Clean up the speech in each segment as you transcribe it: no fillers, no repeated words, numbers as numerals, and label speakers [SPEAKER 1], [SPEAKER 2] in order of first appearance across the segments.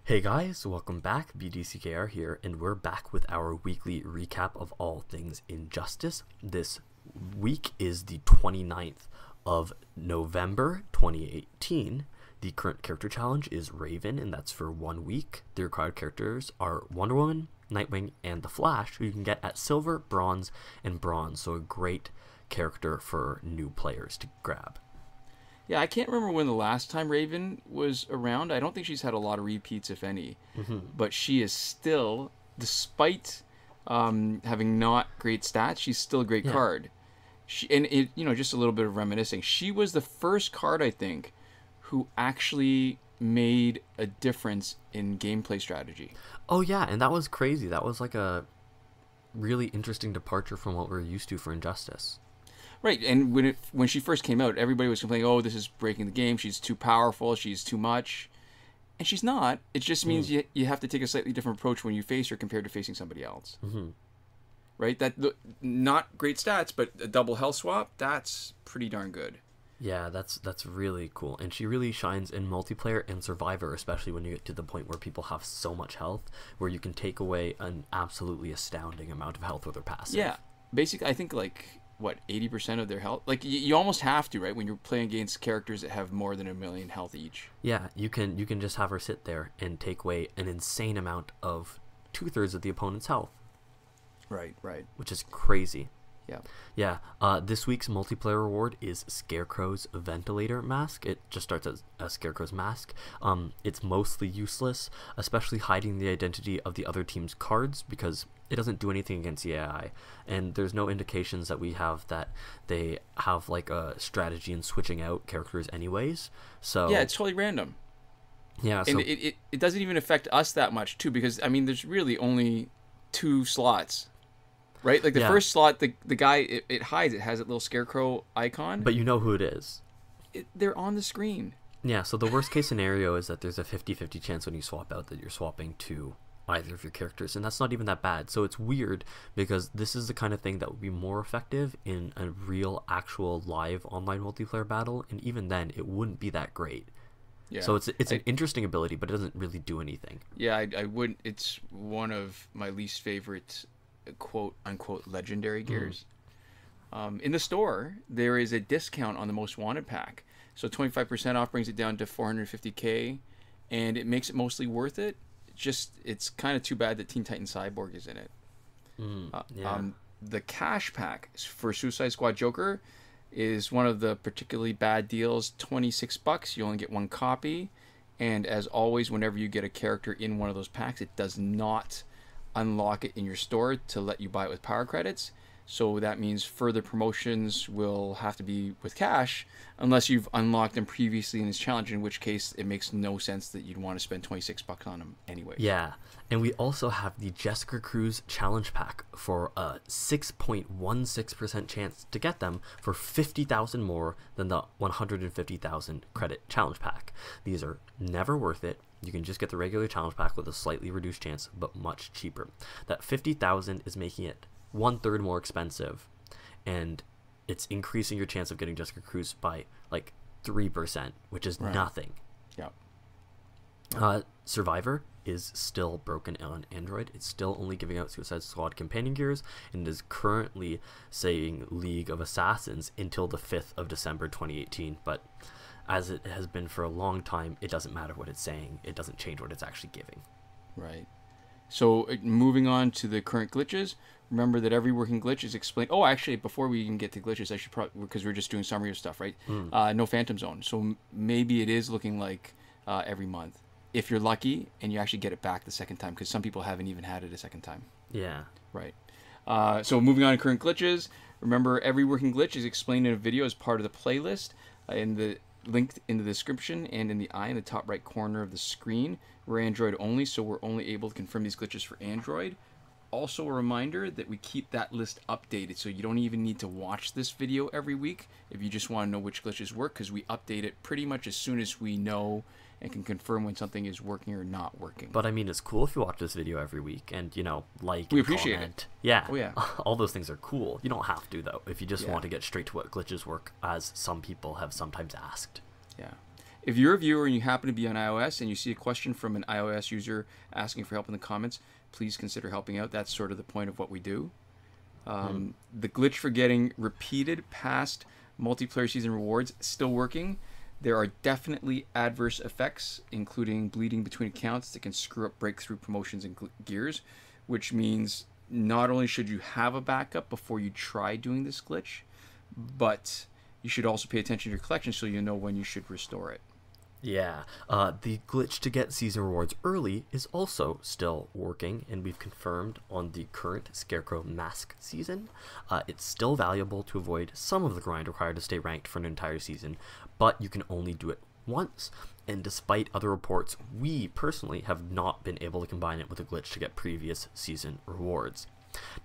[SPEAKER 1] Hey guys, welcome back. BDCKR here, and we're back with our weekly recap of all things Injustice. This week is the 29th of November 2018. The current character challenge is Raven, and that's for 1 week. The required characters are Wonder Woman, Nightwing, and The Flash, who you can get at Silver, Bronze, and Bronze, so a great character for new players to grab.
[SPEAKER 2] Yeah, I can't remember when the last time Raven was around. I don't think she's had a lot of repeats, if any. But she is still, despite having not great stats, she's still a great card. Just a little bit of reminiscing. She was the first card, I think, who actually made a difference in gameplay strategy.
[SPEAKER 1] Oh yeah, and that was crazy. That was like a really interesting departure from what we're used to for Injustice.
[SPEAKER 2] Right, and when she first came out, everybody was complaining, oh, this is breaking the game, she's too powerful, she's too much. And she's not. It just means you have to take a slightly different approach when you face her compared to facing somebody else. Right? Not great stats, but a double health swap, that's pretty darn good.
[SPEAKER 1] Yeah, that's really cool. And she really shines in multiplayer and Survivor, especially when you get to the point where people have so much health, where you can take away an absolutely astounding amount of health with her passive.
[SPEAKER 2] Yeah, basically, I think, 80% of their health. You almost have to, right, when you're playing against characters that have more than 1 million health each.
[SPEAKER 1] Yeah, you can just have her sit there and take away an insane amount of 2/3 of the opponent's health.
[SPEAKER 2] Right.
[SPEAKER 1] Which is crazy.
[SPEAKER 2] Yeah.
[SPEAKER 1] This week's multiplayer reward is Scarecrow's Ventilator Mask. It just starts as a Scarecrow's mask. It's mostly useless, especially hiding the identity of the other team's cards, because it doesn't do anything against the AI, and there's no indications that we have that they have like a strategy in switching out characters anyways. So
[SPEAKER 2] yeah, it's totally random.
[SPEAKER 1] Yeah,
[SPEAKER 2] and it doesn't even affect us that much too, because I mean, there's really only 2 slots. Right? Like the first slot, the guy, it hides. It has that little scarecrow icon.
[SPEAKER 1] But you know who it is.
[SPEAKER 2] They're on the screen.
[SPEAKER 1] Yeah, so the worst case scenario is that there's a 50-50 chance when you swap out that you're swapping to either of your characters. And that's not even that bad. So it's weird, because this is the kind of thing that would be more effective in a real, actual, live online multiplayer battle. And even then, it wouldn't be that great. Yeah. So it's an interesting ability, but it doesn't really do anything.
[SPEAKER 2] Yeah, I wouldn't. It's one of my least favorite quote unquote legendary gears. In the store, there is a discount on the Most Wanted pack, so 25% off brings it down to 450k, and it makes it mostly worth it. It's kind of too bad that Teen Titan Cyborg is in it. The cash pack for Suicide Squad Joker is one of the particularly bad deals. $26, you only get 1 copy, and as always, whenever you get a character in one of those packs, it does not unlock it in your store to let you buy it with power credits. So that means further promotions will have to be with cash unless you've unlocked them previously in this challenge, in which case it makes no sense that you'd want to spend $26 on them anyway.
[SPEAKER 1] Yeah, and we also have the Jessica Cruz challenge pack for a 6.16% chance to get them for 50,000 more than the 150,000 credit challenge pack. These are never worth it. You can just get the regular challenge pack with a slightly reduced chance, but much cheaper. That 50,000 is making it 1/3 more expensive, and it's increasing your chance of getting Jessica Cruz by like 3%, which is nothing.
[SPEAKER 2] Yeah.
[SPEAKER 1] Survivor is still broken on Android. It's still only giving out Suicide Squad companion gears, and is currently saying League of Assassins until the 5th of December 2018, but as it has been for a long time, it doesn't matter what it's saying. It doesn't change what it's actually giving.
[SPEAKER 2] Right. So moving on to the current glitches, remember that every working glitch is explained. Oh, actually, before we even get to glitches, I should probably, because we're just doing summary of stuff, right? No Phantom Zone. So maybe it is looking like every month, if you're lucky and you actually get it back the second time, because some people haven't even had it a second time.
[SPEAKER 1] Yeah.
[SPEAKER 2] Right. So moving on to current glitches, remember every working glitch is explained in a video as part of the playlist in the linked in the description and in the eye in the top right corner of the screen. We're Android only, so we're only able to confirm these glitches for Android. Also a reminder that we keep that list updated, so you don't even need to watch this video every week if you just want to know which glitches work, because we update it pretty much as soon as we know and can confirm when something is working or not working.
[SPEAKER 1] But I mean, it's cool if you watch this video every week and, like,
[SPEAKER 2] we appreciate
[SPEAKER 1] comment.
[SPEAKER 2] It.
[SPEAKER 1] Yeah.
[SPEAKER 2] Oh, yeah.
[SPEAKER 1] All those things are cool. You don't have to, though, if you just want to get straight to what glitches work, as some people have sometimes asked.
[SPEAKER 2] Yeah. If you're a viewer and you happen to be on iOS and you see a question from an iOS user asking for help in the comments, please consider helping out. That's sort of the point of what we do. The glitch for getting repeated past multiplayer season rewards still working. There are definitely adverse effects, including bleeding between accounts that can screw up breakthrough promotions and gears, which means not only should you have a backup before you try doing this glitch, but you should also pay attention to your collection so you know when you should restore it.
[SPEAKER 1] Yeah, the glitch to get season rewards early is also still working, and we've confirmed on the current Scarecrow Mask season. It's still valuable to avoid some of the grind required to stay ranked for an entire season, but you can only do it once, and despite other reports, we personally have not been able to combine it with a glitch to get previous season rewards.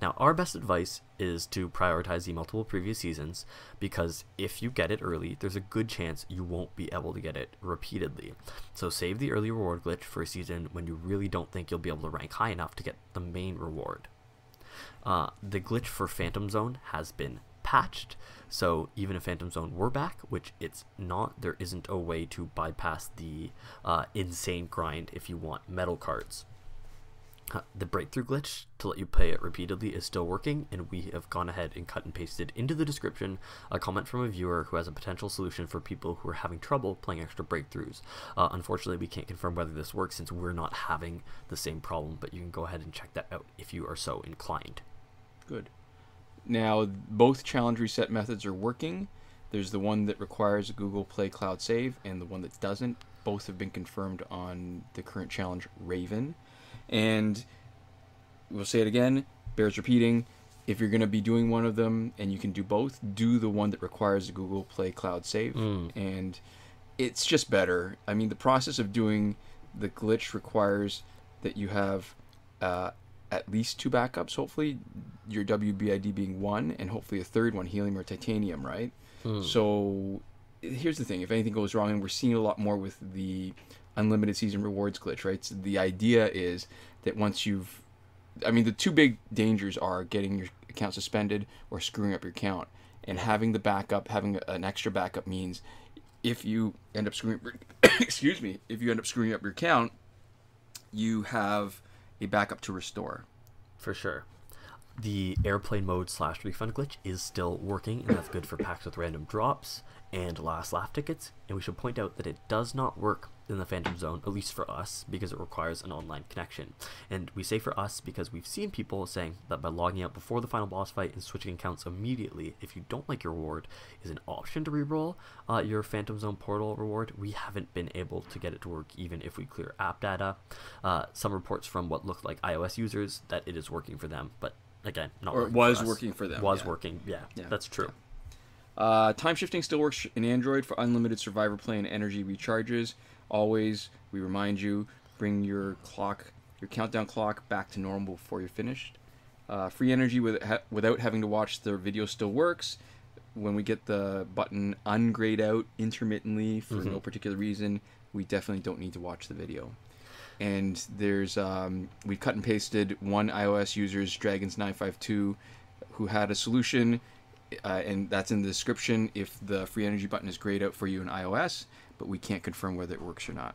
[SPEAKER 1] Now, our best advice is to prioritize the multiple previous seasons, because if you get it early, there's a good chance you won't be able to get it repeatedly. So save the early reward glitch for a season when you really don't think you'll be able to rank high enough to get the main reward. The glitch for Phantom Zone has been patched, so even if Phantom Zone were back, which it's not, there isn't a way to bypass the insane grind if you want medal cards. The breakthrough glitch to let you play it repeatedly is still working, and we have gone ahead and cut and pasted into the description a comment from a viewer who has a potential solution for people who are having trouble playing extra breakthroughs. Unfortunately, we can't confirm whether this works since we're not having the same problem, but you can go ahead and check that out if you are so inclined.
[SPEAKER 2] Good. Now, both challenge reset methods are working. There's the one that requires a Google Play Cloud save and the one that doesn't. Both have been confirmed on the current challenge Raven. And we'll say it again, bears repeating, if you're going to be doing one of them and you can do both, do the one that requires a Google Play Cloud save. And it's just better. I mean, the process of doing the glitch requires that you have at least 2 backups, hopefully, your WBID being 1, and hopefully a third one, helium or titanium, right? So here's the thing, if anything goes wrong, and we're seeing a lot more with the unlimited season rewards glitch, right? So the idea is that once you've, I mean, the 2 big dangers are getting your account suspended or screwing up your account. And having the backup, having an extra backup means if you end up screwing excuse me, if you end up screwing up your account, you have a backup to restore.
[SPEAKER 1] For sure. The airplane mode / refund glitch is still working, and that's good for packs with random drops and last laugh tickets. And we should point out that it does not work in the Phantom Zone, at least for us, because it requires an online connection. And we say for us because we've seen people saying that by logging out before the final boss fight and switching accounts immediately, if you don't like your reward, is an option to reroll your Phantom Zone portal reward. We haven't been able to get it to work even if we clear app data. Some reports from what looked like iOS users that it is working for them, but again, not
[SPEAKER 2] or
[SPEAKER 1] working
[SPEAKER 2] was
[SPEAKER 1] for us.
[SPEAKER 2] working for them.
[SPEAKER 1] Was working, yeah, that's true.
[SPEAKER 2] Time shifting still works in Android for unlimited survivor play and energy recharges. Always, we remind you, bring your clock, your countdown clock back to normal before you're finished. Free energy without having to watch the video still works. When we get the button ungrayed out intermittently for no particular reason, we definitely don't need to watch the video. And there's, we've cut and pasted one iOS user's Dragons952 who had a solution, and that's in the description if the free energy button is grayed out for you in iOS, but we can't confirm whether it works or not.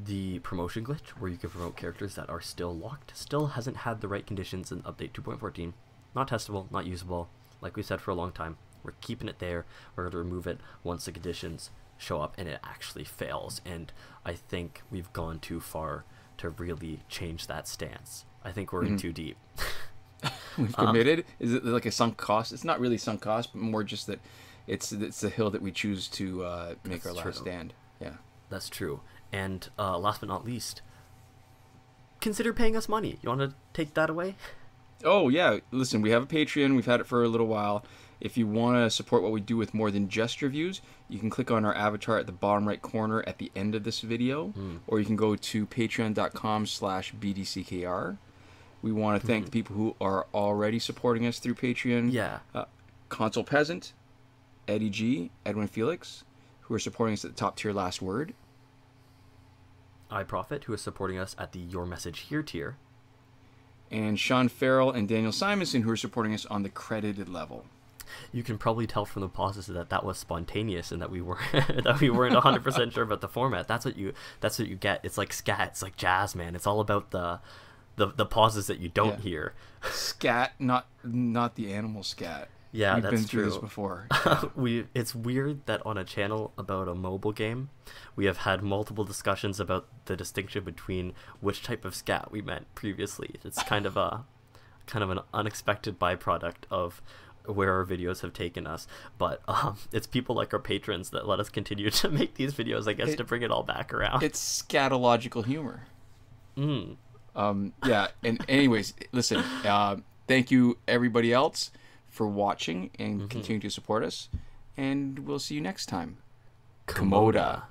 [SPEAKER 1] The promotion glitch, where you can promote characters that are still locked, still hasn't had the right conditions in update 2.14. Not testable, not usable. Like we said for a long time, we're keeping it there. We're going to remove it once the conditions show up and it actually fails. And I think we've gone too far to really change that stance. I think we're in too deep.
[SPEAKER 2] We've committed. Is it like a sunk cost? It's not really sunk cost, but more just that it's the hill that we choose to make our last stand. Yeah,
[SPEAKER 1] that's true. And last but not least, consider paying us money. You want to take that away?
[SPEAKER 2] Oh yeah, listen, we have a Patreon. We've had it for a little while. If you want to support what we do with more than just reviews, you can click on our avatar at the bottom right corner at the end of this video, or you can go to patreon.com/bdckr. We want to thank the people who are already supporting us through Patreon.
[SPEAKER 1] Yeah.
[SPEAKER 2] Console Peasant, Eddie G, Edwin Felix, who are supporting us at the top tier last word.
[SPEAKER 1] iProfit, who is supporting us at the Your Message Here tier.
[SPEAKER 2] And Sean Farrell and Daniel Simonson, who are supporting us on the credited level.
[SPEAKER 1] You can probably tell from the pauses that that was spontaneous and that we were that we weren't 100% sure about the format. That's what you get. It's like scat. It's like jazz, man. It's all about the pauses that you don't hear.
[SPEAKER 2] Scat, not the animal scat.
[SPEAKER 1] Yeah,
[SPEAKER 2] We've
[SPEAKER 1] that's
[SPEAKER 2] been through
[SPEAKER 1] true.
[SPEAKER 2] this before.
[SPEAKER 1] It's weird that on a channel about a mobile game, we have had multiple discussions about the distinction between which type of scat we meant previously. It's kind of an unexpected byproduct of where our videos have taken us, but it's people like our patrons that let us continue to make these videos, I guess, to bring it all back around.
[SPEAKER 2] It's scatological humor. Yeah, and anyways, listen, thank you everybody else for watching and continuing to support us, and we'll see you next time. Komoda.